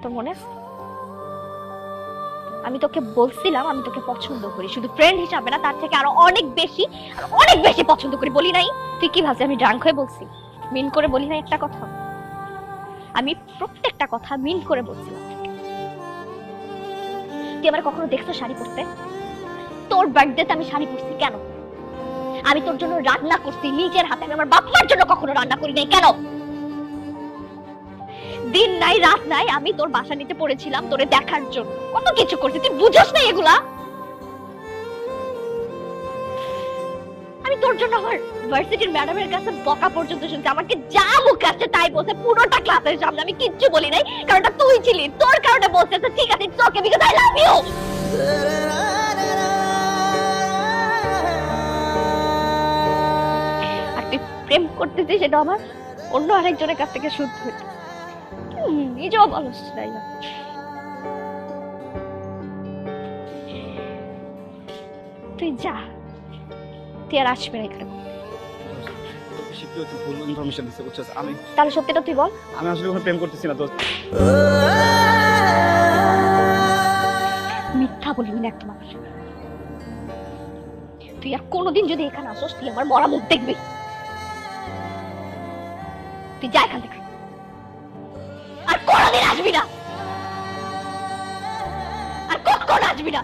তোর মনে আছে? আমি তোকে বলছিলাম আমি তোকে পছন্দ করি, শুধু ফ্রেন্ড হিসাবে না, তার থেকে আরো অনেক বেশি পছন্দ করি। বলি নাই? তুই কি ভাবছিস আমি ড্রাঙ্ক হয়ে বলছি? মিন করে বলি নাই একটা কথা? আমি প্রত্যেকটা কথা মিন করে বলছিলাম। তুই আমার কখনো দেখছো শাড়ি পরতে? তোর বার্থডেতে আমি শাড়ি পরছি কেন? আমি তোর জন্য রান্না করছি নিজের হাতে, আমি আমার বাপ মার জন্য কখনো রান্না করি নাই কেন? দিন নাই রাত নাই আমি তোর বাসা নিতে পড়েছিলাম তোরে দেখার জন্য, কত কিছু করছি, তুই বুঝছ না এগুলা? আমি তোর জন্য আমার ভার্সিটির ম্যাডামের কাছে বকা পর্যন্ত শুনছি, আমাকে যা মুখ আসছে তাই বলছে পুরোটা ক্লাসের সামনে, আমি কিচ্ছু বলি নাই, কারণ তুই ছিলি, তোর কারণে বলছে ঠিক আছে it's okay because I love you. আর তুই প্রেম করতেছিস সেটা আমার অন্য আরেকজনের কাছ থেকে শুদ্ধ হইতে নিজেও বলস তাই না? তুই যা, তুই আর আসবে না এখানে। তাহলে সত্যিটা তুই বল। আমি আসলে কোনো প্রেম করতেছি না দোস্ত। মিথ্যা বলবি না একটা মানুষ। তুই আর কোনোদিন যদি এখানে আসস তুই আমার মরা মুখ দেখবি। তুই যা এখান থেকে, আর কোনোদিন আসবি না, আর কখন আসবি না।